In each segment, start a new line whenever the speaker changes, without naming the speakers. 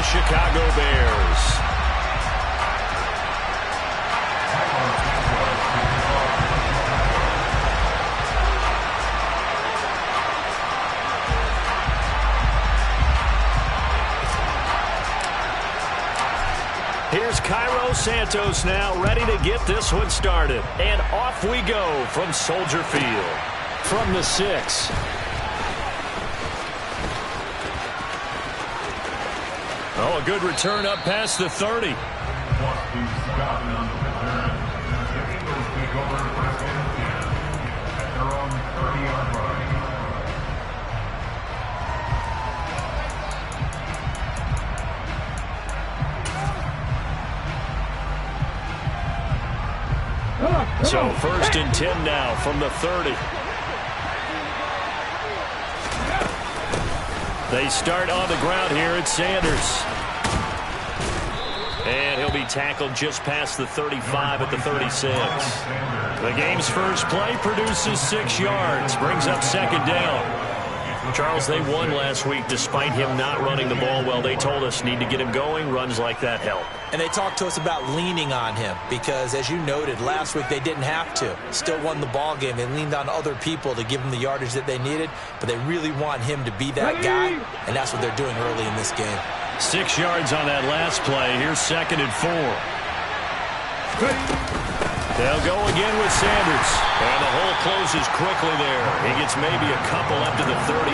Chicago Bears. Here's Cairo Santos now, ready to get this one started. And off we go from Soldier Field. From the 6. Oh, a good return up past the 30. So 1st and 10 now from the 30. They start on the ground here at Sanders. And he'll be tackled just past the 35 at the 36. The game's first play produces 6 yards. Brings up 2nd down. Charles, they won last week despite him not running the ball well. They told us need to get him going. Runs like that help.
And they talked to us about leaning on him because, as you noted, last week they didn't have to. Still won the ball game. They leaned on other people to give them the yardage that they needed, but they really want him to be that guy, and that's what they're doing early in this game.
6 yards on that last play. Here's 2nd and 4. They'll go again with Sanders. And the hole closes quickly there. He gets maybe a couple up to the 38.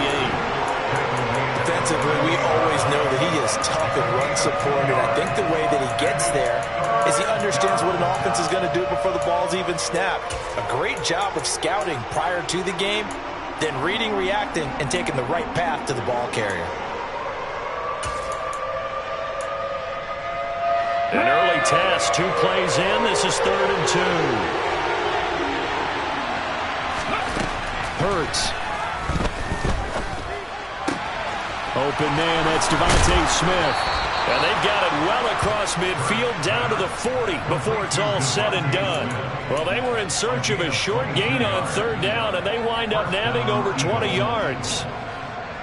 Defensively, we always know that he is tough and run support, and I think the way that he gets there is he understands what an offense is going to do before the ball's even snapped. A great job of scouting prior to the game, then reading, reacting, and taking the right path to the ball carrier.
An early test, 2 plays in. This is 3rd and 2. Hurts. Open man, that's Devontae Smith. And they've got it well across midfield down to the 40 before it's all said and done. Well, they were in search of a short gain on 3rd down, and they wind up nabbing over 20 yards.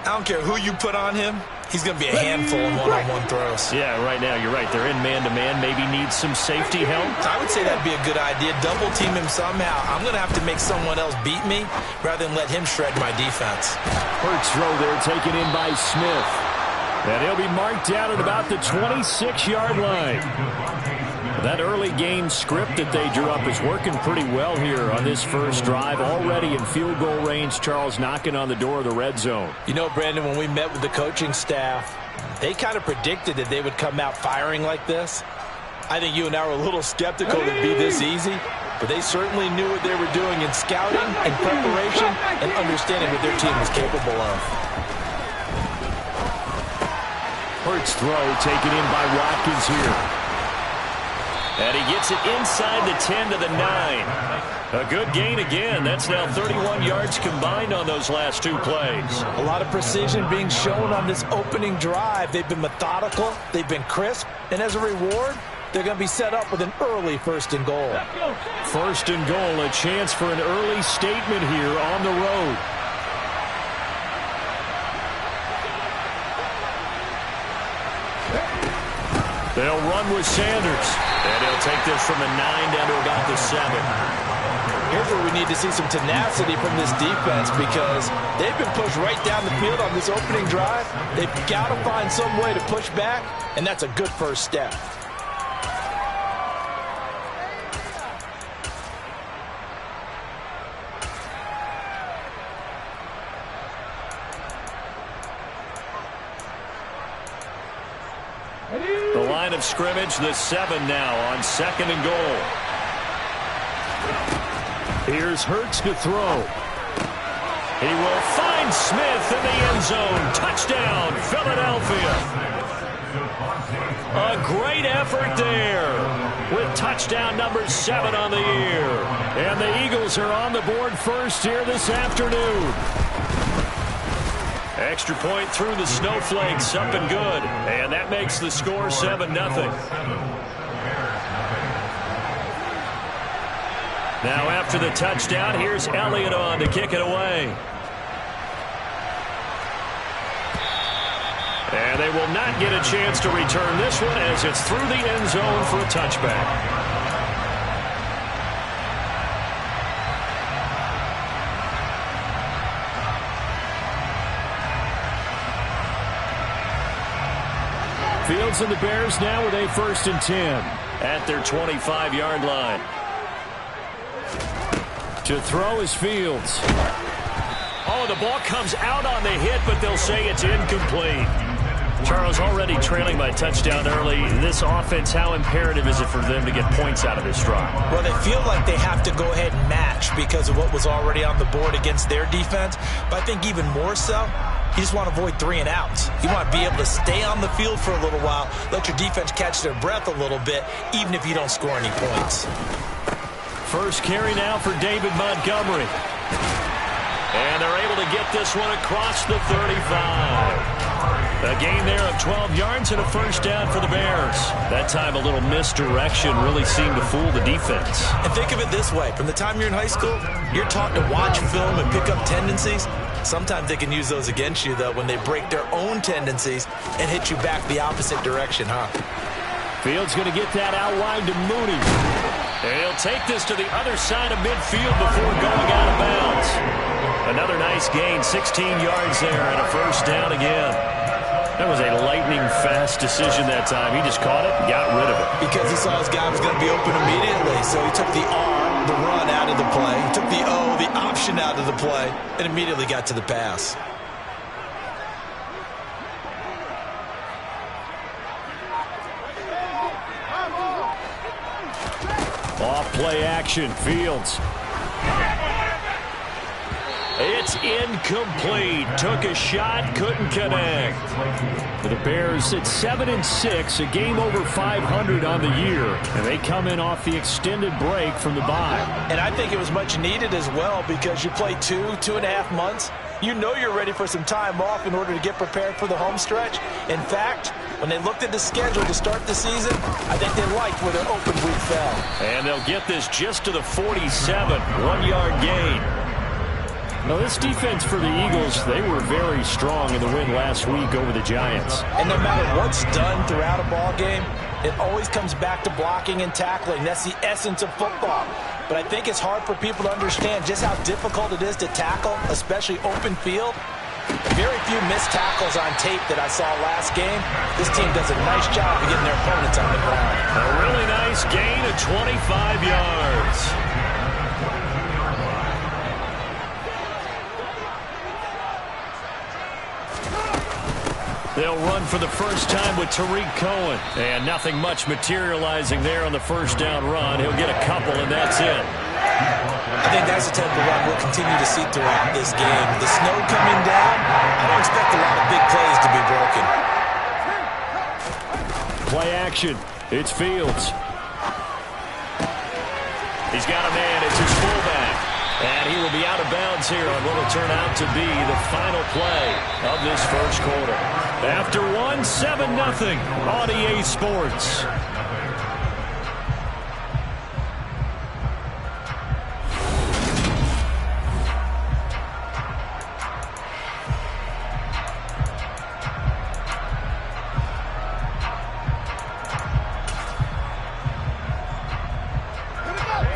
I don't care who you put on him. He's going to be a handful in one-on-one throws.
Yeah, right now, you're right. They're in man-to-man. Maybe needs some safety help.
I would say that'd be a good idea. Double team him somehow. I'm going to have to make someone else beat me rather than let him shred my defense.
Hurts throw there, taken in by Smith. And he'll be marked down at about the 26-yard line. That early game script that they drew up is working pretty well here on this first drive. Already in field goal range, Charles knocking on the door of the red zone.
You know, Brandon, when we met with the coaching staff, they kind of predicted that they would come out firing like this. I think you and I were a little skeptical it'd be this easy, but they certainly knew what they were doing in scouting and preparation and understanding what their team was capable of.
Hurts throw taken in by Watkins here. And he gets it inside the 10 to the 9. A good gain again. That's now 31 yards combined on those last 2 plays.
A lot of precision being shown on this opening drive. They've been methodical. They've been crisp. And as a reward, they're going to be set up with an early 1st and goal.
1st and goal, a chance for an early statement here on the road. They'll run with Sanders. And he'll take this from the 9 down to about the 7.
Here's where we need to see some tenacity from this defense because they've been pushed right down the field on this opening drive. They've got to find some way to push back, and that's a good first step.
The line of scrimmage, the 7 now on 2nd and goal. Here's Hurts to throw. He will find Smith in the end zone. Touchdown, Philadelphia. A great effort there with touchdown number 7 on the year. And the Eagles are on the board first here this afternoon. Extra point through the snowflakes, up and good. And that makes the score 7-0. Now after the touchdown, here's Elliott on to kick it away. And they will not get a chance to return this one as it's through the end zone for a touchback. Fields and the Bears now with a 1st and 10 at their 25-yard line. To throw is Fields. Oh, the ball comes out on the hit, but they'll say it's incomplete. Charles, already trailing by touchdown early. This offense, how imperative is it for them to get points out of this drive?
Well, they feel like they have to go ahead and match because of what was already on the board against their defense. But I think even more so, you just want to avoid 3 and outs. You want to be able to stay on the field for a little while, let your defense catch their breath a little bit, even if you don't score any points.
First carry now for David Montgomery. And they're able to get this one across the 35. A gain there of 12 yards and a 1st down for the Bears. That time a little misdirection really seemed to fool the defense.
And think of it this way. From the time you're in high school, you're taught to watch film and pick up tendencies. Sometimes they can use those against you, though, when they break their own tendencies and hit you back the opposite direction, huh?
Fields going to get that out wide to Mooney. And he'll take this to the other side of midfield before going out of bounds. Another nice gain, 16 yards there and a 1st down again. That was a lightning-fast decision that time. He just caught it and got rid of it.
Because he saw his guy was going to be open immediately, so he took the R, the run, out of the play. He took the O, the option, out of the play, and immediately got to the pass.
Off-play action, Fields. It's incomplete. Took a shot, couldn't connect. For the Bears, it's 7-6, a game over 500 on the year. And they come in off the extended break from the bye.
And I think it was much needed as well because you play 2.5 months. You know you're ready for some time off in order to get prepared for the home stretch. In fact, when they looked at the schedule to start the season, I think they liked where their open week fell.
And they'll get this just to the 47, 1-yard gain. Now, this defense for the Eagles, they were very strong in the win last week over the Giants.
And no matter what's done throughout a ball game, it always comes back to blocking and tackling. That's the essence of football. But I think it's hard for people to understand just how difficult it is to tackle, especially open field. Very few missed tackles on tape that I saw last game. This team does a nice job of getting their opponents on the ground.
A really nice gain of 25 yards. They'll run for the first time with Tariq Cohen. And nothing much materializing there on the 1st down run. He'll get a couple, and that's it.
I think that's the type of run we'll continue to see throughout this game. The snow coming down, I don't expect a lot of big plays to be broken.
Play action. It's Fields. He's got a man. It's his fullback. And he will be out of bounds here on what will turn out to be the final play of this 1st quarter. After 7-0 on EA Sports.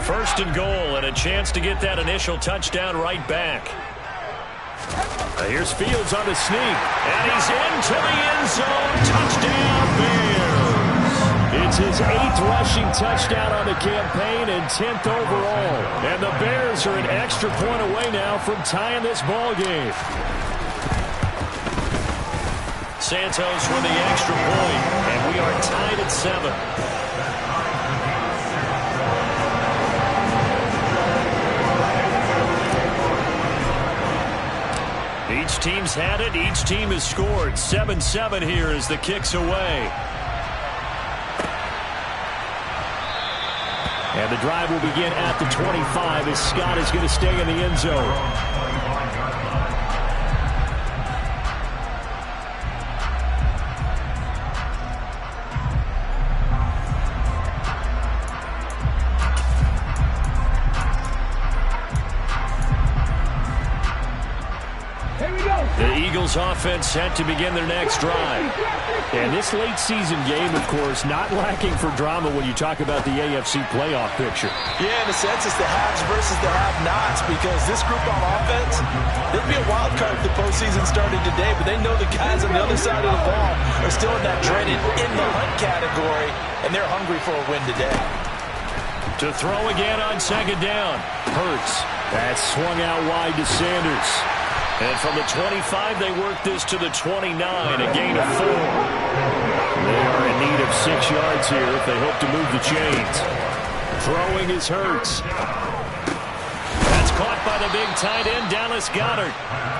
First and goal, and a chance to get that initial touchdown right back. Here's Fields on the sneak, and he's into the end zone. Touchdown, Bears. It's his 8th rushing touchdown on the campaign and 10th overall. And the Bears are an extra point away now from tying this ball game. Santos with the extra point, and we are tied at 7. Each team's had it. Each team has scored. 7-7 here as the kick's away. And the drive will begin at the 25 as Scott is going to stay in the end zone. Eagles offense set to begin their next drive. And this late season game, of course, not lacking for drama when you talk about the AFC playoff picture.
Yeah, in a sense, it's the haves versus the have-nots, because this group on offense, they'd be a wild card if the postseason started today, but they know the guys on the other side of the ball are still in that dreaded in-the-hunt category, and they're hungry for a win today.
To throw again on second down. Hurts. That's swung out wide to Sanders. And from the 25, they work this to the 29, a gain of 4. They are in need of 6 yards here if they hope to move the chains. Throwing is Hurts. That's caught by the big tight end, Dallas Goedert.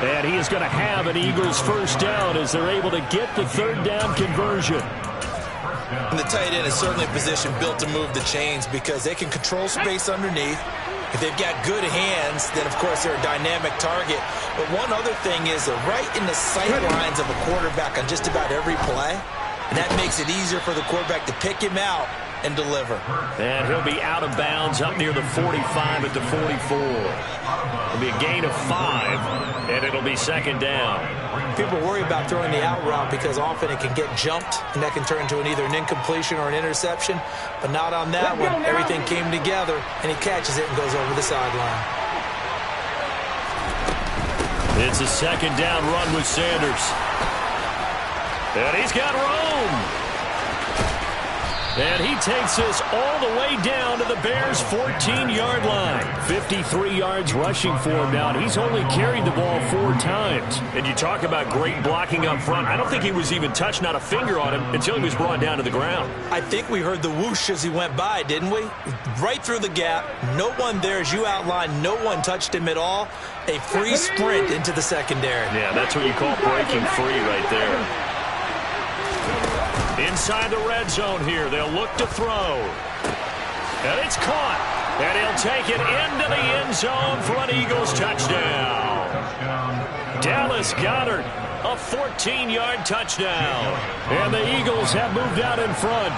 And he is going to have an Eagles first down as they're able to get the third down conversion.
And the tight end is certainly a position built to move the chains because they can control space underneath. If they've got good hands, then, of course, they're a dynamic target. But one other thing is they're right in the sight lines of a quarterback on just about every play. And that makes it easier for the quarterback to pick him out and deliver.
And he'll be out of bounds up near the 45 at the 44. It'll be a gain of 5, and it'll be second down.
People worry about throwing the out route because often it can get jumped, and that can turn into either an incompletion or an interception. But not on that one. Everything came together, and he catches it and goes over the sideline.
It's a second down run with Sanders. And he's got room. And he takes this all the way down to the Bears' 14-yard line. 53 yards rushing for him now, and he's only carried the ball 4 times. And you talk about great blocking up front. I don't think he was even touched, not a finger on him, until he was brought down to the ground.
I think we heard the whoosh as he went by, didn't we? Right through the gap. No one there, as you outlined. No one touched him at all. A free sprint into the secondary.
Yeah, that's what you call breaking free right there. Inside the red zone here, they'll look to throw. And it's caught. And he'll take it into the end zone for an Eagles touchdown. Dallas Goedert, a 14-yard touchdown. And the Eagles have moved out in front.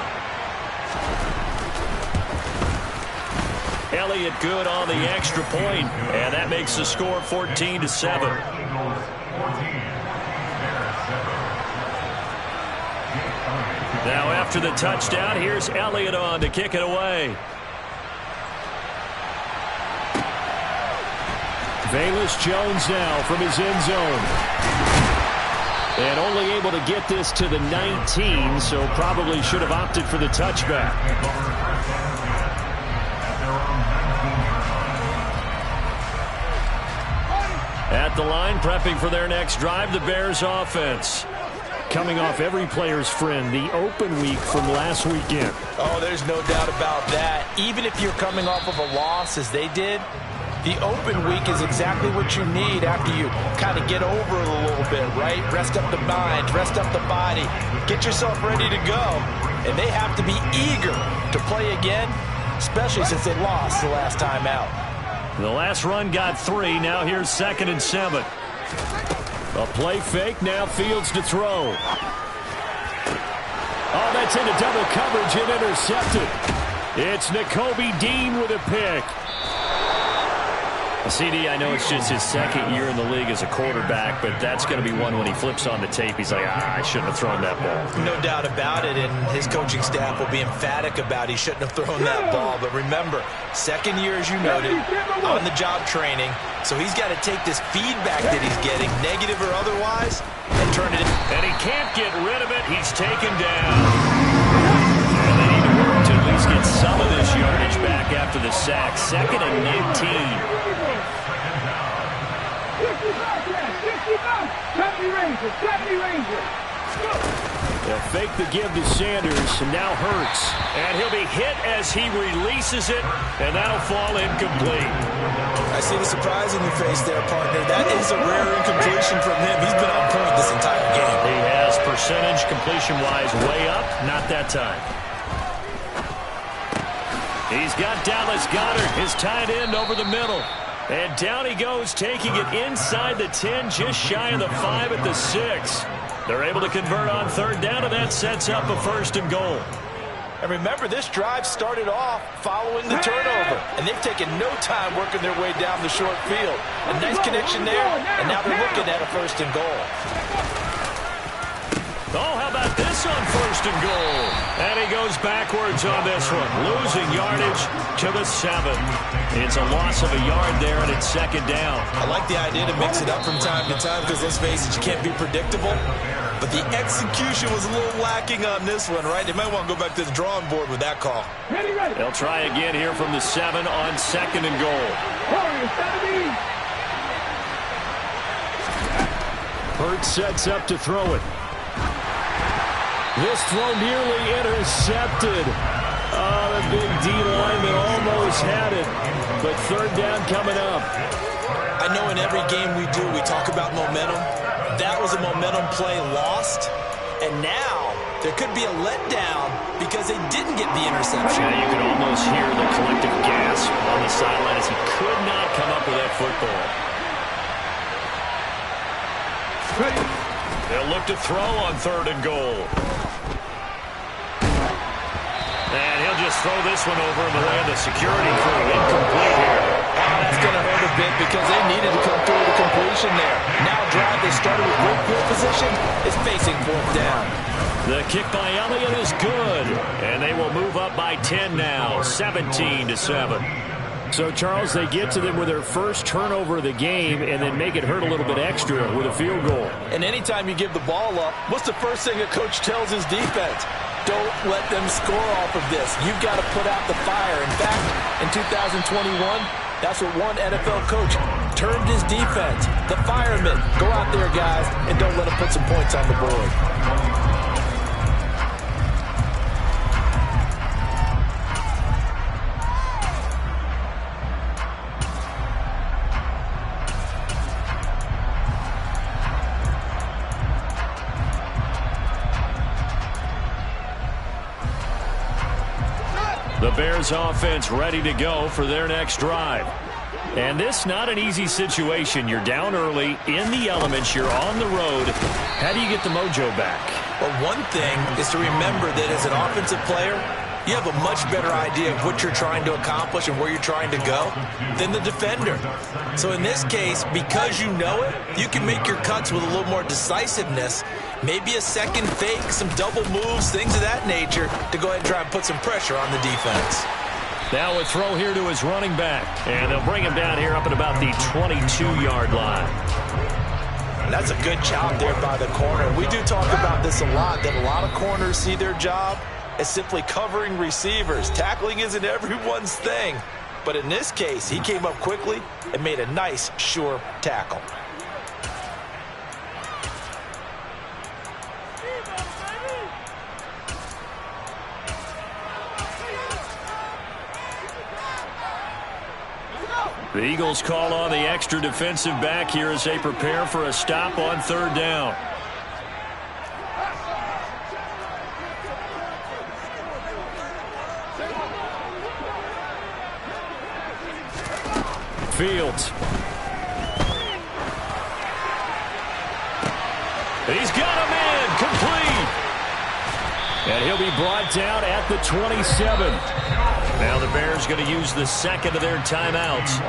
Elliott good on the extra point, and that makes the score 14-7. Now after the touchdown, here's Elliott on to kick it away. Velus Jones now from his end zone. And only able to get this to the 19, so probably should have opted for the touchback. At the line, prepping for their next drive, the Bears offense. Coming off every player's friend, the open week from last weekend.
Oh, there's no doubt about that. Even if you're coming off of a loss as they did, the open week is exactly what you need after you kind of get over it a little bit, right? Rest up the mind, rest up the body, get yourself ready to go. And they have to be eager to play again, especially since they lost the last time out.
The last run got 3. Now here's 2nd and 7. A play fake, now Fields to throw. Oh, that's into double coverage and intercepted. It's Nakobe Dean with a pick. CD, I know it's just his 2nd year in the league as a quarterback, but that's going to be one when he flips on the tape. He's like, I shouldn't have thrown that ball.
No doubt about it, and his coaching staff will be emphatic about he shouldn't have thrown that ball. But remember, 2nd year, as you noted, on-the-job training, so he's got to take this feedback that he's getting, negative or otherwise, and turn it in.
And he can't get rid of it. He's taken down. And they need to work to at least get some of this yardage back after the sack. 2nd and 19. They'll fake the give to Sanders, and now Hurts. And he'll be hit as he releases it, and that'll fall incomplete.
I see the surprise in your face there, partner. That is a rare incompletion from him. He's been on point this entire game.
He has percentage completion-wise way up, not that time. He's got Dallas Goedert, his tight end, over the middle. And down he goes, taking it inside the 10, just shy of the 5 at the 6. They're able to convert on 3rd down, and that sets up a 1st and goal.
And remember, this drive started off following the turnover, and they've taken no time working their way down the short field. A nice connection there, and now they're looking at a 1st and goal.
Oh, how about this on 1st and goal? And he goes backwards on this one, losing yardage to the 7. It's a loss of a yard there, and it's 2nd down.
I like the idea to mix it up from time to time because, let's face it, you can't be predictable. But the execution was a little lacking on this one, right? They might want to go back to the drawing board with that call.
They'll try again here from the 7 on 2nd and goal. Hurts sets up to throw it. This throw nearly intercepted. Oh, the big D lineman almost had it. But 3rd down coming up.
I know in every game we do, we talk about momentum. That was a momentum play lost. And now there could be a letdown because they didn't get the interception.
Yeah, you could almost hear the collective gasp on the sideline as he could not come up with that football. They'll look to throw on 3rd and goal. And he'll just throw this one over in the way of the security crew. Incomplete here.
Oh, that's going to hurt a bit because they needed to come through the completion there. Now a drive they started with great field position is facing 4th down.
The kick by Elliott is good. And they will move up by 10 now, 17-7. So, Charles, they get to them with their first turnover of the game and then make it hurt a little bit extra with a field goal.
And anytime you give the ball up, what's the first thing a coach tells his defense? Don't let them score off of this. You've got to put out the fire. In fact, in 2021, that's what one NFL coach termed his defense. The firemen. Go out there, guys, and don't let them put some points on the board.
The Bears offense ready to go for their next drive. And this not an easy situation. You're down early, in the elements, you're on the road. How do you get the mojo back?
Well, one thing is to remember that as an offensive player, you have a much better idea of what you're trying to accomplish and where you're trying to go than the defender. So in this case, because you know it, you can make your cuts with a little more decisiveness, maybe a second fake, some double moves, things of that nature, to go ahead and try and put some pressure on the defense.
Now a throw here to his running back. And they'll bring him down here up at about the 22-yard line.
That's a good job there by the corner. We do talk about this a lot, that a lot of corners see their job as simply covering receivers. Tackling isn't everyone's thing. But in this case, he came up quickly and made a nice, sure tackle.
The Eagles call on the extra defensive back here as they prepare for a stop on 3rd down. Fields. He's got him in. Complete. And he'll be brought down at the 27. Now the Bears going to use the second of their timeouts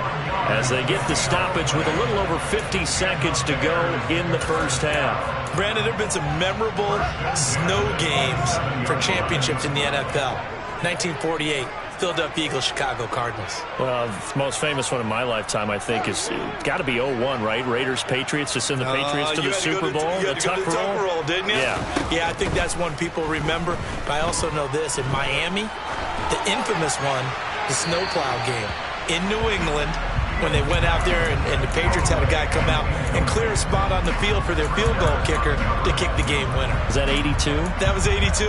as they get the stoppage with a little over 50 seconds to go in the first half.
Brandon, there have been some memorable snow games for championships in the NFL. 1948. Philadelphia Eagles, Chicago Cardinals.
Well, the most famous one in my lifetime, I think, is got to be 0-1, right? Raiders, Patriots, to send the Patriots to the Super Bowl.
You had to go to the Tuck roll, didn't you?
Yeah.
Yeah, I think that's one people remember. But I also know this. In Miami, the infamous one, the snowplow game. In New England, when they went out there and the Patriots had a guy come out and clear a spot on the field for their field goal kicker to kick the game winner.
Is that 82?
That was 82,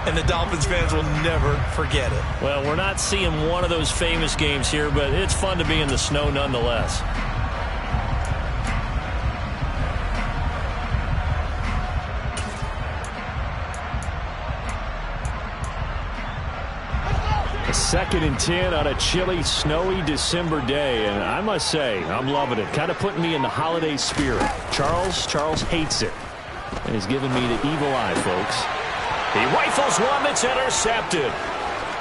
and the Dolphins fans will never forget it.
Well, we're not seeing one of those famous games here, but it's fun to be in the snow nonetheless. A 2nd and 10 on a chilly, snowy December day, and I must say, I'm loving it. Kind of putting me in the holiday spirit. Charles hates it, and he's giving me the evil eye, folks. He rifles one that's intercepted.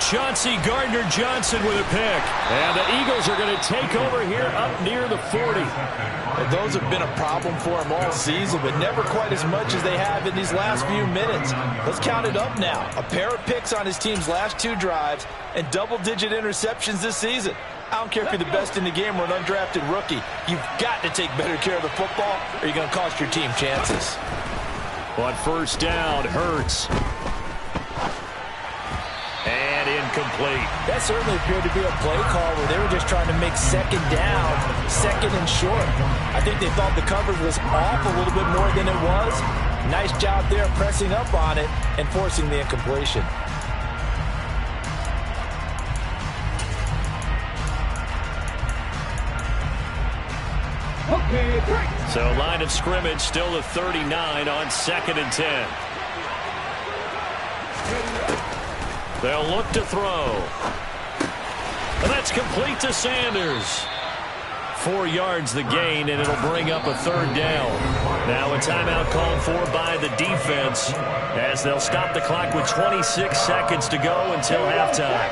Chauncey Gardner-Johnson with a pick. And the Eagles are going to take over here up near the 40.
And those have been a problem for him all season, but never quite as much as they have in these last few minutes. Let's count it up now. A pair of picks on his team's last 2 drives and double-digit interceptions this season. I don't care if you're the best in the game or an undrafted rookie. You've got to take better care of the football or you're going to cost your team chances.
On first down, Hurts. And incomplete.
That certainly appeared to be a play call where they were just trying to make second down, second and short. I think they thought the coverage was off a little bit more than it was. Nice job there pressing up on it and forcing the incompletion.
So line of scrimmage still to 39 on 2nd and 10. They'll look to throw. And that's complete to Sanders. 4 yards the gain, and it'll bring up a 3rd down. Now a timeout called for by the defense as they'll stop the clock with 26 seconds to go until halftime.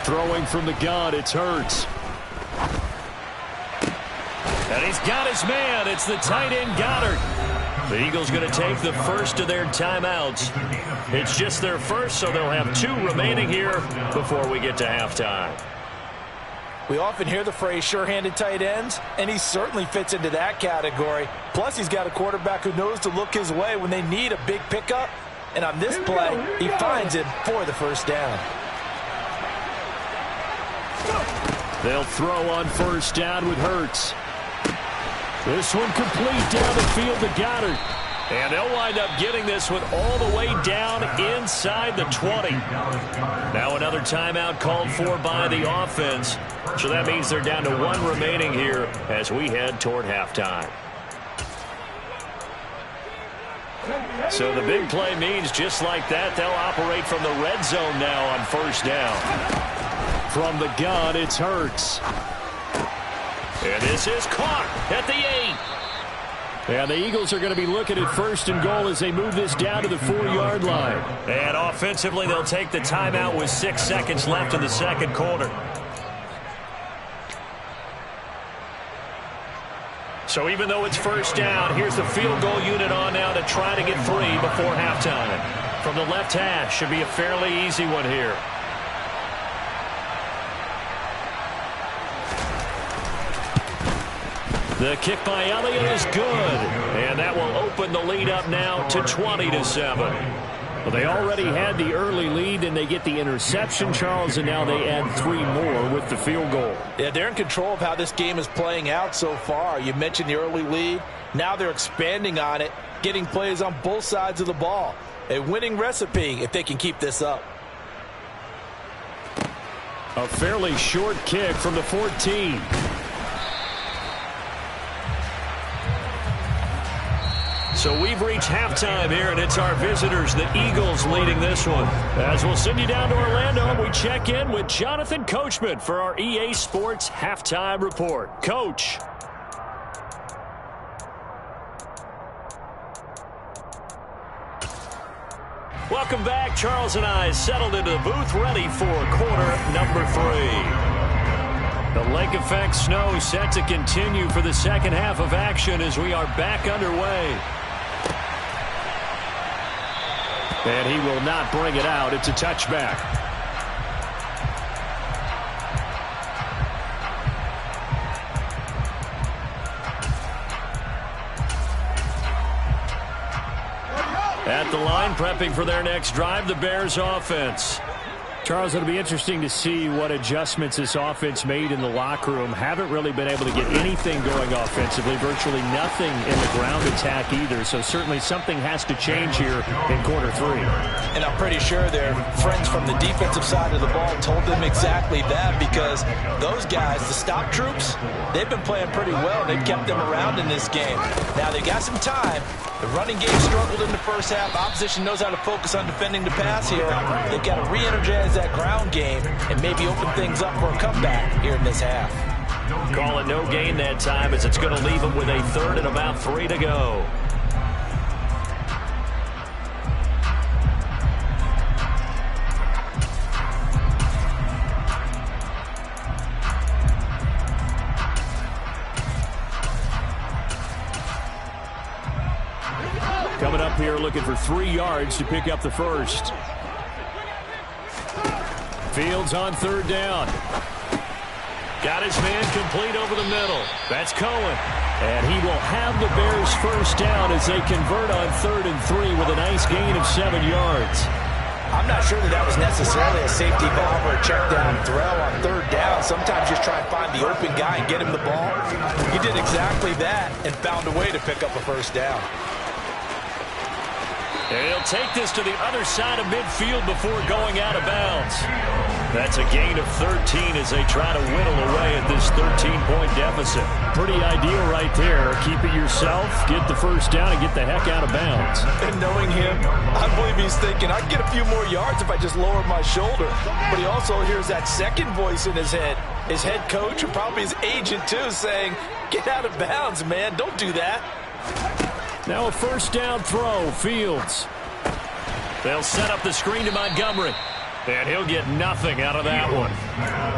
Throwing from the gun, it's Hurts. And he's got his man. It's the tight end, Goddard. The Eagles going to take the first of their timeouts. It's just their first, so they'll have 2 remaining here before we get to halftime.
We often hear the phrase sure-handed tight ends, and he certainly fits into that category. Plus, he's got a quarterback who knows to look his way when they need a big pickup. And on this play, he finds it for the first down.
They'll throw on first down with Hurts. This one complete down the field to Goddard. And they'll wind up getting this one all the way down inside the 20. Now another timeout called for by the offense. So that means they're down to 1 remaining here as we head toward halftime. So the big play means just like that, they'll operate from the red zone now on first down. From the gun, it's Hurts. And this is caught at the 8. And the Eagles are going to be looking at first and goal as they move this down to the 4-yard line. And offensively, they'll take the timeout with 6 seconds left in the second quarter. So even though it's first down, here's the field goal unit on now to try to get 3 before halftime. From the left hash, should be a fairly easy one here. The kick by Elliott is good, and that will open the lead up now to 20-7. Well, they already had the early lead, and they get the interception, Charles, and now they add 3 more with the field goal.
Yeah, they're in control of how this game is playing out so far. You mentioned the early lead. Now they're expanding on it, getting plays on both sides of the ball. A winning recipe if they can keep this up.
A fairly short kick from the 14. So we've reached halftime here, and it's our visitors, the Eagles, leading this one. As we'll send you down to Orlando, we check in with Jonathan Coachman for our EA Sports Halftime Report. Coach. Welcome back. Charles and I settled into the booth, ready for quarter number 3. The lake effect snow set to continue for the second half of action as we are back underway. And he will not bring it out. It's a touchback. At the line, prepping for their next drive, the Bears offense. Charles, it'll be interesting to see what adjustments this offense made in the locker room. Haven't really been able to get anything going offensively, virtually nothing in the ground attack either. So certainly something has to change here in quarter 3.
And I'm pretty sure their friends from the defensive side of the ball told them exactly that, because those guys, the stop troops, they've been playing pretty well. They've kept them around in this game. Now they got some time. The running game struggled in the first half. Opposition knows how to focus on defending the pass here. They've got to re-energize that ground game and maybe open things up for a comeback here in this half.
Call it no gain that time as it's going to leave him with a third and about 3 to go. Coming up here looking for 3 yards to pick up the first. Fields on third down. Got his man complete over the middle. That's Cohen. And he will have the Bears first down as they convert on 3rd and 3 with a nice gain of 7 yards.
I'm not sure that was necessarily a safety valve or a check down throw on 3rd down. Sometimes just try and find the open guy and get him the ball. He did exactly that and found a way to pick up a first down.
And he'll take this to the other side of midfield before going out of bounds. That's a gain of 13 as they try to whittle away at this 13-point deficit. Pretty ideal right there. Keep it yourself, get the first down, and get the heck out of bounds.
And knowing him, I believe he's thinking, I can get a few more yards if I just lower my shoulder. But he also hears that second voice in his head. His head coach and probably his agent, too, saying, get out of bounds, man. Don't do that.
Now a first down throw, Fields. They'll set up the screen to Montgomery. And he'll get nothing out of that one.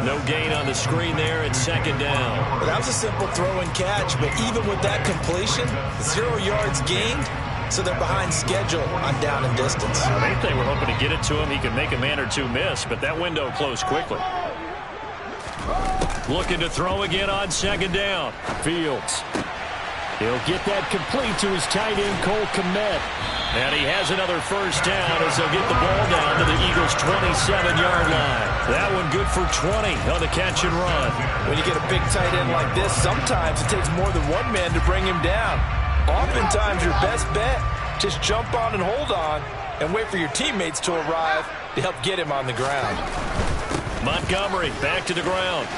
No gain on the screen there at 2nd down.
Well, that was a simple throw and catch, but even with that completion, 0 yards gained, so they're behind schedule on down and distance.
I think they were hoping to get it to him. He could make a man or two miss, but that window closed quickly. Looking to throw again on 2nd down. Fields. He'll get that complete to his tight end, Cole Kmet. And he has another first down as they'll get the ball down to the Eagles' 27-yard line. That one good for 20 on the catch and run.
When you get a big tight end like this, sometimes it takes more than one man to bring him down. Oftentimes, your best bet, just jump on and hold on and wait for your teammates to arrive to help get him on the ground.
Montgomery back to the ground.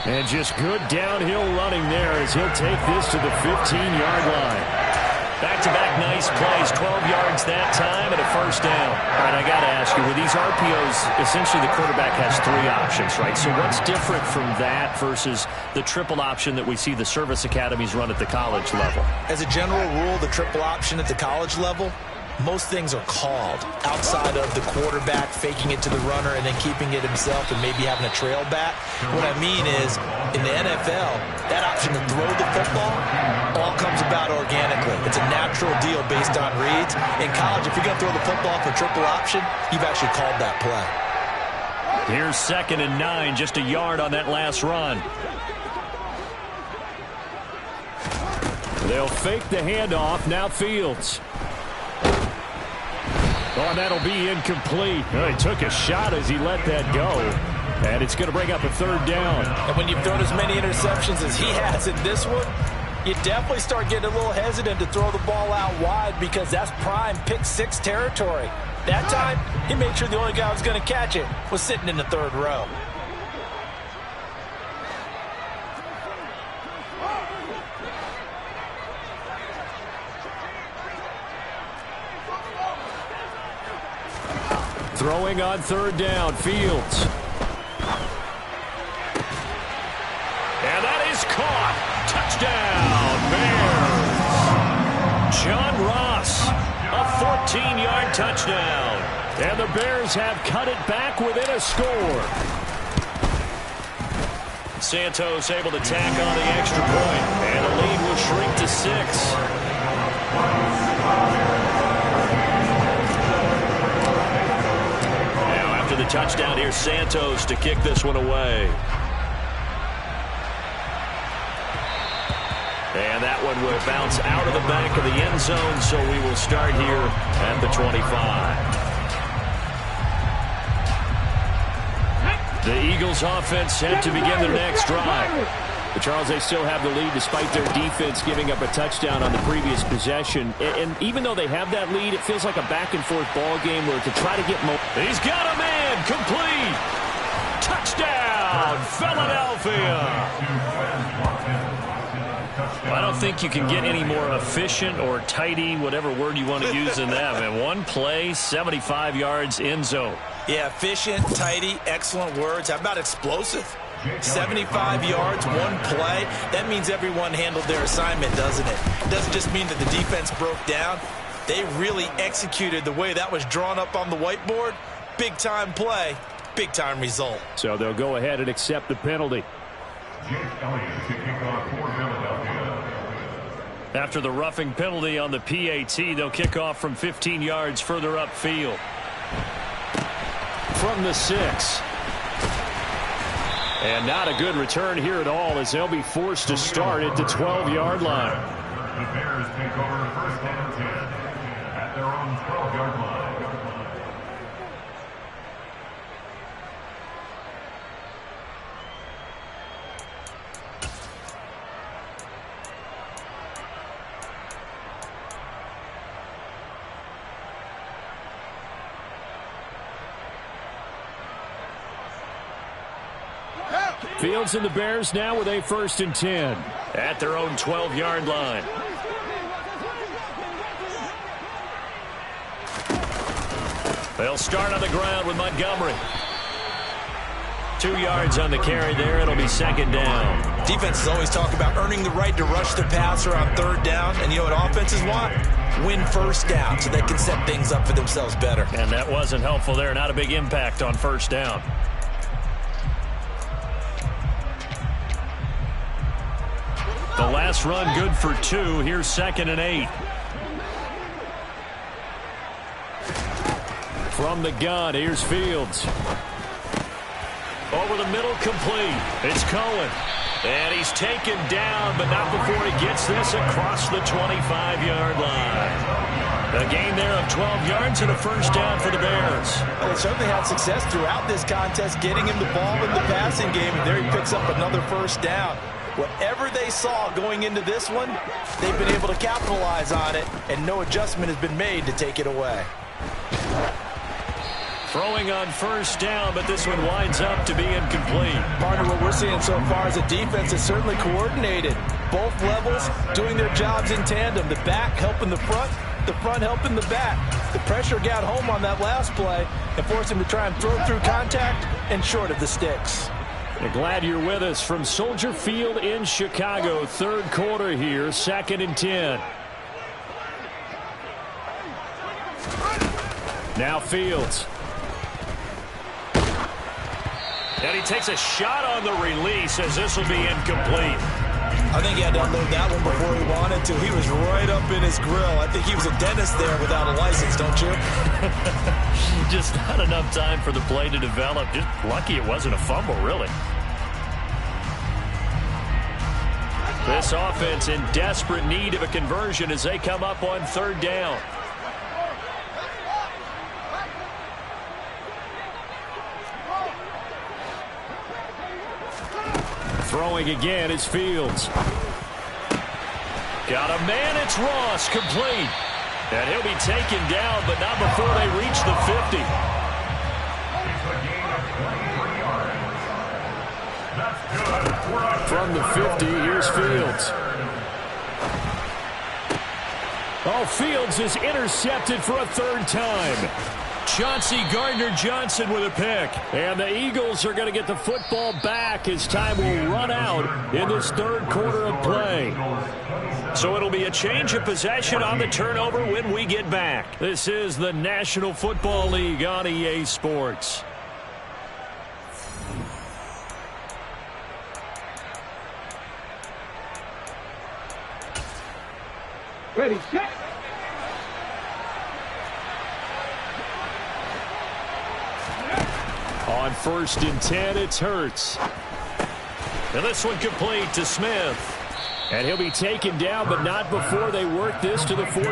And just good downhill running there as he'll take this to the 15-yard line. Back-to-back nice plays, 12 yards that time and a first down. All right, I got to ask you, with these RPOs, essentially the quarterback has 3 options, right? So what's different from that versus the triple option that we see the service academies run at the college level?
As a general rule, the triple option at the college level, most things are called outside of the quarterback faking it to the runner and then keeping it himself and maybe having a trail back. What I mean is, in the NFL, that option to throw the football all comes about organically. It's a natural deal based on reads. In college, if you're going to throw the football for triple option, you've actually called that play.
Here's 2nd and 9, just a yard on that last run. They'll fake the handoff, now Fields. Oh, that'll be incomplete. Oh, he took a shot as he let that go. And it's going to bring up a 3rd down.
And when you've thrown as many interceptions as he has in this one, you definitely start getting a little hesitant to throw the ball out wide because that's prime pick 6 territory. That time, he made sure the only guy who was going to catch it was sitting in the 3rd row.
Throwing on 3rd down, Fields. And that is caught. Touchdown, Bears. John Ross, a 14-yard touchdown. And the Bears have cut it back within a score. Santos able to tack on the extra point, and the lead will shrink to 6. The touchdown here, Santos to kick this one away. And that one will bounce out of the back of the end zone, so we will start here at the 25. The Eagles offense set to begin their next drive. But Charles, they still have the lead despite their defense giving up a touchdown on the previous possession. And even though they have that lead, it feels like a back-and-forth ball game where to try to get more. He's got a man complete. Touchdown, Philadelphia. I don't think you can get any more efficient or tidy, whatever word you want to use in that. Man, one play, 75 yards, end zone.
Yeah, efficient, tidy, excellent words. How about explosive? 75 yards, one play. That means everyone handled their assignment, doesn't it? It doesn't just mean that the defense broke down. They really executed the way that was drawn up on the whiteboard. Big-time play, big-time result.
So they'll go ahead and accept the penalty. After the roughing penalty on the PAT, they'll kick off from 15 yards further upfield. From the 6. And not a good return here at all, as they'll be forced to start at the 12-yard line.
The Bears take over first and 10 at their own 12-yard line.
Fields and the Bears now with a 1st and 10 at their own 12-yard line. They'll start on the ground with Montgomery. 2 yards on the carry there. It'll be 2nd down.
Defenses always talk about earning the right to rush the passer on 3rd down. And you know what offenses want? Win 1st down so they can set things up for themselves better.
And that wasn't helpful there. Not a big impact on 1st down. The last run good for 2. Here's 2nd and 8. From the gun, here's Fields. Over the middle, complete. It's Cohen. And he's taken down, but not before he gets this across the 25-yard line. A gain there of 12 yards and a 1st down for the Bears.
Well, they certainly had success throughout this contest, getting him the ball in the passing game, and there he picks up another 1st down. Whatever they saw going into this one, they've been able to capitalize on it, and no adjustment has been made to take it away.
Throwing on 1st down, but this one winds up to be incomplete.
Partner, what we're seeing so far is a defense is certainly coordinated. Both levels doing their jobs in tandem. The back helping the front helping the back. The pressure got home on that last play and forced him to try and throw through contact and short of the sticks.
We're glad you're with us from Soldier Field in Chicago. 3rd quarter here, 2nd and 10. Now Fields. And he takes a shot on the release as this will be incomplete.
I think he had to unload that one before he wanted to. He was right up in his grill. I think he was a dentist there without a license, don't you?
Just not enough time for the play to develop. Just lucky it wasn't a fumble, really. This offense in desperate need of a conversion as they come up on 3rd down. Throwing again is Fields. Got a man, it's Ross, complete. And he'll be taken down, but not before they reach the 50. From the 50, here's Fields. Oh, Fields is intercepted for a 3rd time. Chauncey Gardner-Johnson with a pick. And the Eagles are going to get the football back as time will run out in this 3rd quarter of play. So it'll be a change of possession on the turnover when we get back. This is the National Football League on EA Sports.
Ready, set.
On 1st and 10, it's Hurts. And this one complete to Smith. And he'll be taken down, but not before they work this to the 45.
4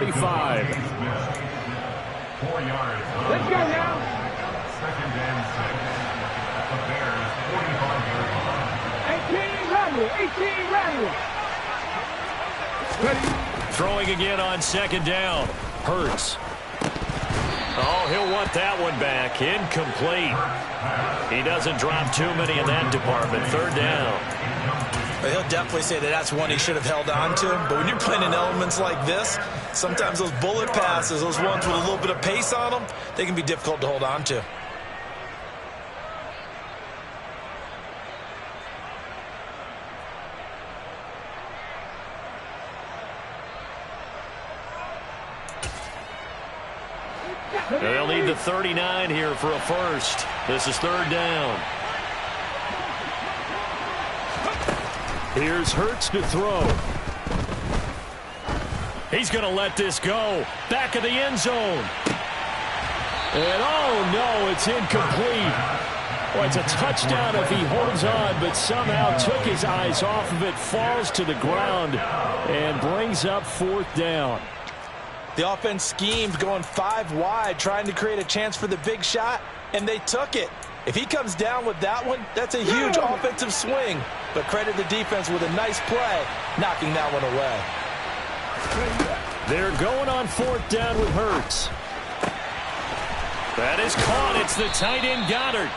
yards.
Let's go now.
2nd and 6 at the Bears' 45-yard line.
18 Randall. Ready.
Throwing again on 2nd down. Hurts. Oh, he'll want that one back. Incomplete. He doesn't drop too many in that department. 3rd down.
He'll definitely say that that's one he should have held on to. But when you're playing in elements like this, sometimes those bullet passes, those ones with a little bit of pace on them, they can be difficult to hold on to.
They'll need the 39 here for a first. This is third down. Here's Hurts to throw. He's going to let this go. Back of the end zone. And oh no, it's incomplete. Well, it's a touchdown if he holds on, but somehow took his eyes off of it, falls to the ground, and brings up fourth down.
The offense schemed going 5 wide, trying to create a chance for the big shot, and they took it. If he comes down with that one, that's a huge offensive swing. But credit the defense with a nice play, knocking that one away.
They're going on fourth down with Hurts. That is caught. It's the tight end Goddard.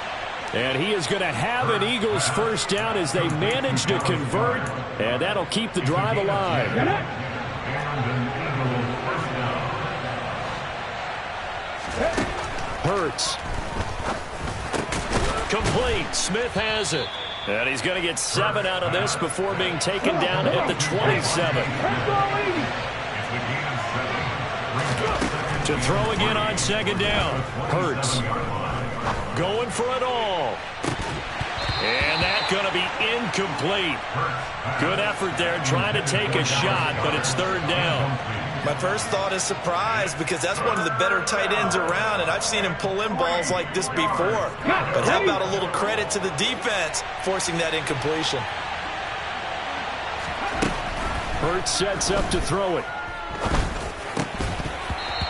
And he is going to have an Eagles first down as they manage to convert, and that'll keep the drive alive. Hurts. Complete. Smith has it. And he's going to get 7 out of this before being taken down at the 27. To throw again on second down. Hurts. Going for it all. And that's going to be incomplete. Good effort there trying to take a shot, but it's third down.
My first thought is surprise because that's one of the better tight ends around, and I've seen him pull in balls like this before. But how about a little credit to the defense forcing that incompletion?
Hurts sets up to throw it.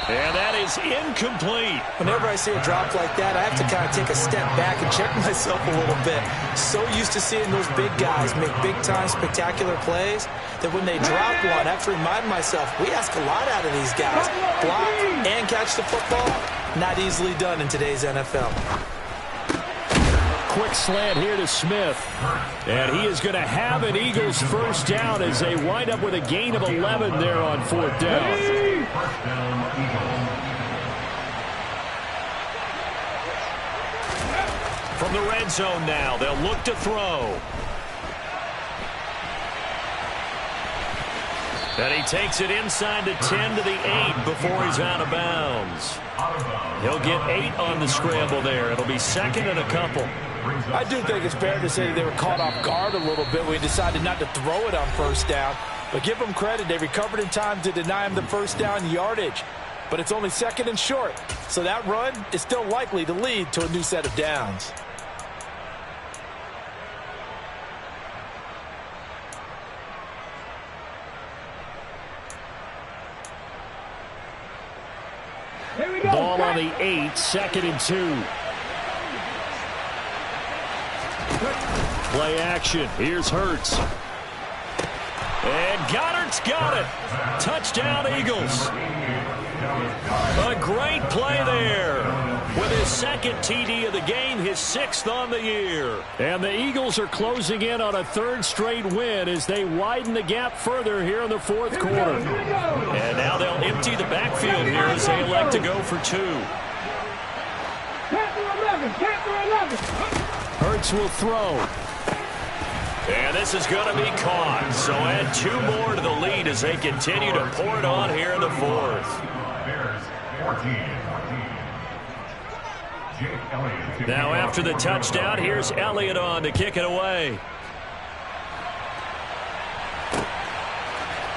And that is incomplete.
Whenever I see a drop like that, I have to kind of take a step back and check myself a little bit. So used to seeing those big guys make big-time spectacular plays that when they drop one, I have to remind myself, we ask a lot out of these guys. Block and catch the football, not easily done in today's NFL.
Quick slant here to Smith. And he is going to have an Eagles first down as they wind up with a gain of 11 there on fourth down. From the red zone now, they'll look to throw. And he takes it inside the 10 to the 8 before he's out of bounds. He'll get 8 on the scramble there. It'll be second and a couple.
I do think it's fair to say they were caught off guard a little bit when he decided not to throw it on first down. But give them credit. They recovered in time to deny him the first down yardage. But it's only second and short. So that run is still likely to lead to a new set of downs.
Ball on the 8, 2nd and 2. Play action. Here's Hurts. And Goddard's got it. Touchdown, Eagles. A great play there. With his second TD of the game, his 6th on the year. And the Eagles are closing in on a 3rd straight win as they widen the gap further here in the 4th quarter. And now they'll empty the backfield here as they elect to go for 2. Hurts will throw. And this is going to be caught. So add 2 more to the lead as they continue to pour it on here in the 4th. Now after the touchdown, here's Elliott on to kick it away.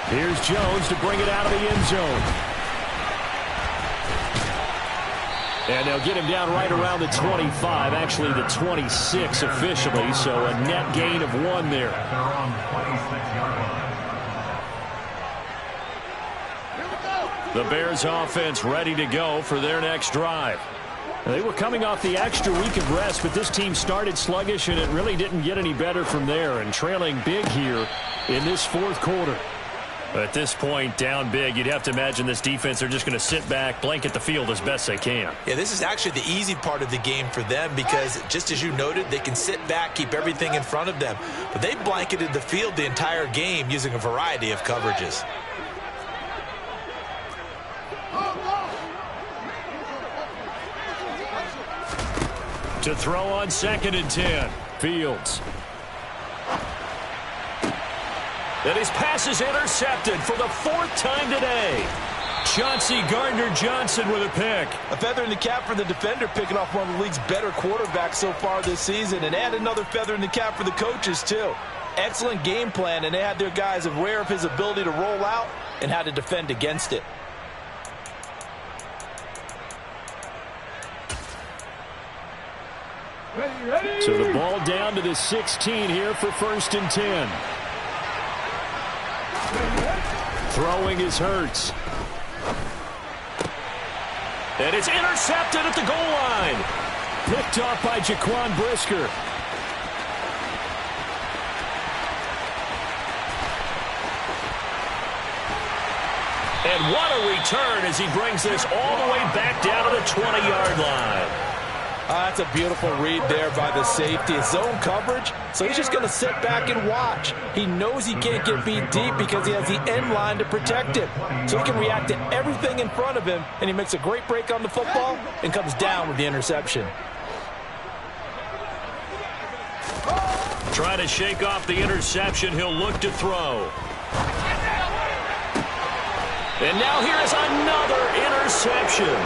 Here's Jones to bring it out of the end zone. And they'll get him down right around the 25, actually the 26 officially, so a net gain of 1 there. The Bears offense ready to go for their next drive. They were coming off the extra week of rest, but this team started sluggish, and it really didn't get any better from there, and trailing big here in this 4th quarter. At this point, down big, you'd have to imagine this defense are just going to sit back, blanket the field as best they can.
Yeah, this is actually the easy part of the game for them because, just as you noted, they can sit back, keep everything in front of them. But they blanketed the field the entire game using a variety of coverages.
To throw on 2nd and 10. Fields. And his pass is intercepted for the 4th time today. Chauncey Gardner-Johnson with a pick.
A feather in the cap for the defender, picking off one of the league's better quarterbacks so far this season. And add another feather in the cap for the coaches, too. Excellent game plan, and they had their guys aware of his ability to roll out and how to defend against it.
Ready.
So the ball down to the 16 here for 1st and 10. Throwing is Hurts. And it's intercepted at the goal line. Picked off by Jaquan Brisker. And what a return as he brings this all the way back down to the 20-yard line.
That's a beautiful read there by the safety. It's zone coverage, so he's just going to sit back and watch. He knows he can't get beat deep because he has the end line to protect him. So he can react to everything in front of him, and he makes a great break on the football and comes down with the interception.
Trying to shake off the interception. He'll look to throw. And now here is another interception.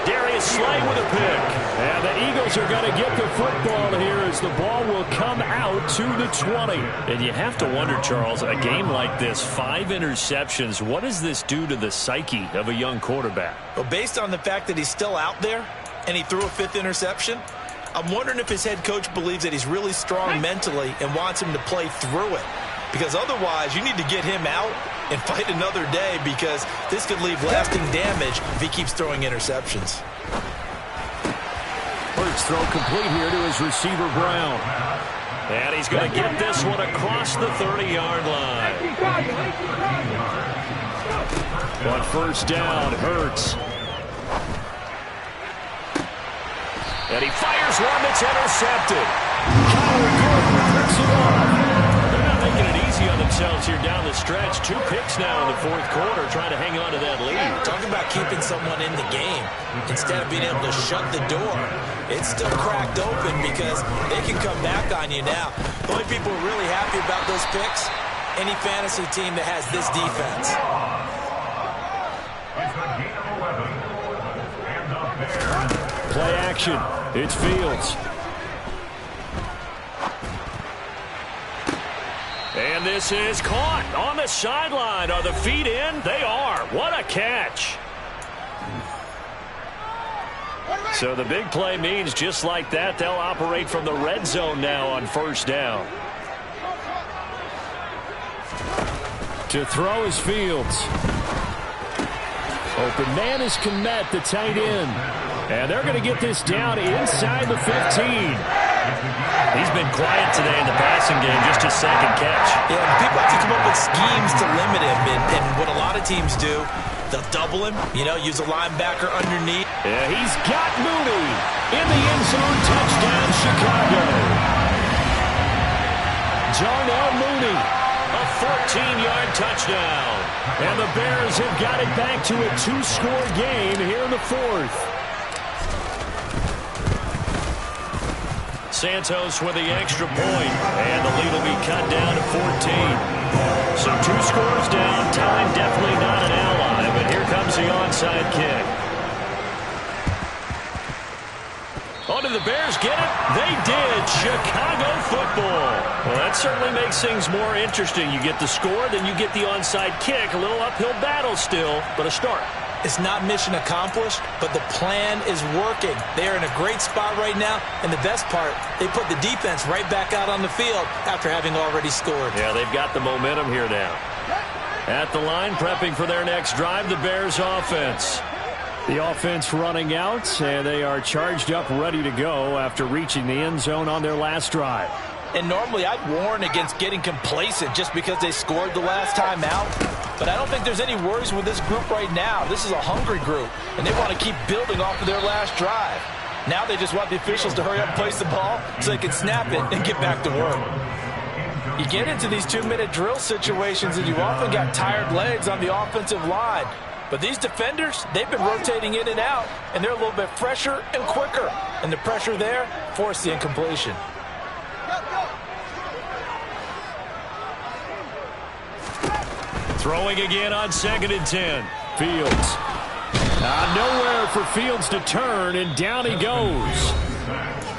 Darius Slay with a pick. And the Eagles are going to get the football here as the ball will come out to the 20. And you have to wonder, Charles, a game like this, 5 interceptions, what does this do to the psyche of a young quarterback?
Well, based on the fact that he's still out there and he threw a 5th interception, I'm wondering if his head coach believes that he's really strong mentally and wants him to play through it. Because otherwise, you need to get him out and fight another day, because this could leave lasting damage if he keeps throwing interceptions.
Hurts throw complete here to his receiver, Brown. And he's going to get this one across the 30-yard line. On 1st down, Hurts. And he fires one that's intercepted. Kyle Gordon picks it off. Making it easy on themselves here down the stretch. 2 picks now in the 4th quarter, trying to hang on to that lead.
Talk about keeping someone in the game instead of being able to shut the door. It's still cracked open because they can come back on you now. The only people who are really happy about those picks, any fantasy team that has this defense.
Play action. It's Fields. And this is caught on the sideline. Are the feet in? They are. What a catch. So the big play means just like that, they'll operate from the red zone now on 1st down. To throw is Fields. Open man is Kmet, the tight end. And they're going to get this down inside the 15. He's been quiet today in the passing game, just his 2nd catch.
Yeah, people have to come up with schemes to limit him, and what a lot of teams do, they'll double him, use a linebacker underneath.
Yeah, he's got Mooney in the end zone. Touchdown, Chicago. Darnell Mooney, a 14-yard touchdown. And the Bears have got it back to a 2-score game here in the 4th. Santos with the extra point, and the lead will be cut down to 14. So 2 scores down, time definitely not an ally, but here comes the onside kick. Oh, did the Bears get it? They did. Chicago football. Well, that certainly makes things more interesting. You get the score, then you get the onside kick. A little uphill battle still, but a start.
It's not mission accomplished, but the plan is working. They're in a great spot right now, and the best part, they put the defense right back out on the field after having already scored.
Yeah, they've got the momentum here now. At the line, prepping for their next drive, the Bears offense. The offense running out, and they are charged up, ready to go after reaching the end zone on their last drive.
And normally I'd warn against getting complacent just because they scored the last time out. But I don't think there's any worries with this group right now. This is a hungry group, and they want to keep building off of their last drive. Now they just want the officials to hurry up and place the ball so they can snap it and get back to work. You get into these 2-minute drill situations, and you often got tired legs on the offensive line. But these defenders, they've been rotating in and out, and they're a little bit fresher and quicker. And the pressure there forced the incompletion.
Throwing again on 2nd and 10. Fields. Nowhere for Fields to turn, and down he goes.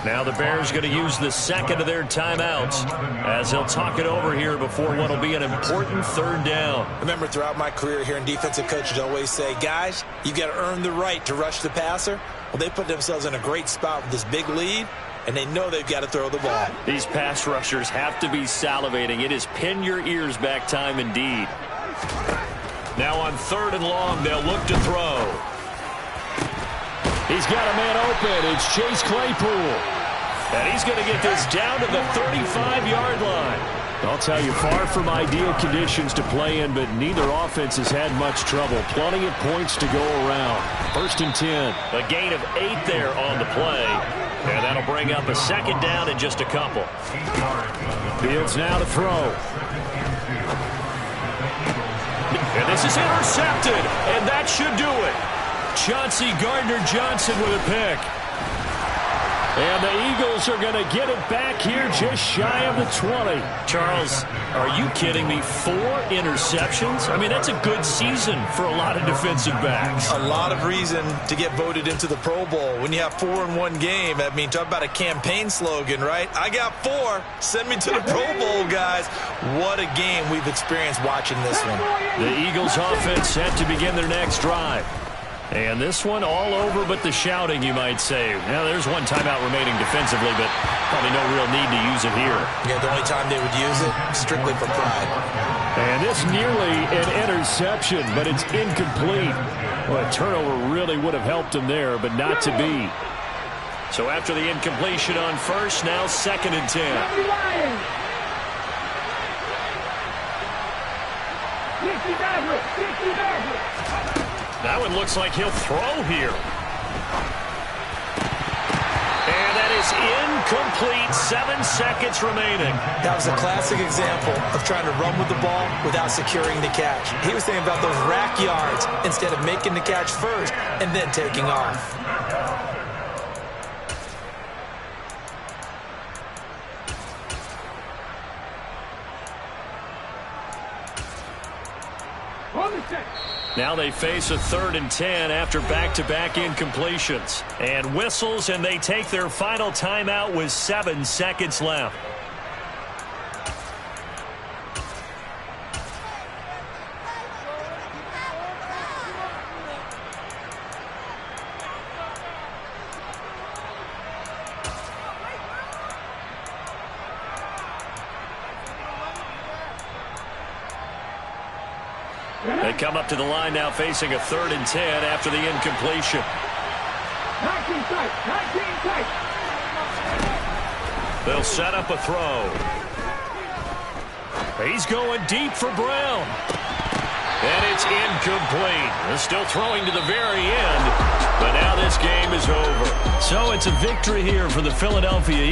Now the Bears going to use the second of their timeouts as they'll talk it over here before what will be an important third down.
Remember, throughout my career here in defensive coaches always say, guys, you got to earn the right to rush the passer. Well, they put themselves in a great spot with this big lead, and they know they've got to throw the ball.
These pass rushers have to be salivating. It is pin your ears back time indeed. Now on 3rd and long, they'll look to throw. He's got a man open. It's Chase Claypool. And he's going to get this down to the 35-yard line. I'll tell you, far from ideal conditions to play in, but neither offense has had much trouble. Plenty of points to go around. 1st and 10. A gain of 8 there on the play. And that'll bring up a second down in just a couple. Fields now to throw. And this is intercepted. And that should do it. Chauncey Gardner-Johnson with a pick. And the Eagles are going to get it back here just shy of the 20. Charles, are you kidding me? 4 interceptions? I mean, that's a good season for a lot of defensive backs.
A lot of reason to get voted into the Pro Bowl. When you have 4 in one game, I mean, talk about a campaign slogan, right? I got 4. Send me to the Pro Bowl, guys. What a game we've experienced watching this one.
The Eagles offense set to begin their next drive. And this one all over but the shouting, you might say. Now, there's one timeout remaining defensively, but probably no real need to use it here.
Yeah, the only time they would use it, strictly for pride.
And this nearly an interception, but it's incomplete. Well, a turnover really would have helped him there, but not to be. So after the incompletion on 1st, now 2nd and 10. That one looks like he'll throw here. And that is incomplete. 7 seconds remaining.
That was a classic example of trying to run with the ball without securing the catch. He was thinking about those rack yards instead of making the catch first and then taking off.
Now they face a 3rd and 10 after back-to-back incompletions. And whistles, and they take their final timeout with 7 seconds left. They come up to the line now facing a 3rd and 10 after the incompletion.
19 tight, 19 tight.
They'll set up a throw. He's going deep for Brown. And it's incomplete. They're still throwing to the very end, but now this game is over. So it's a victory here for the Philadelphia Eagles.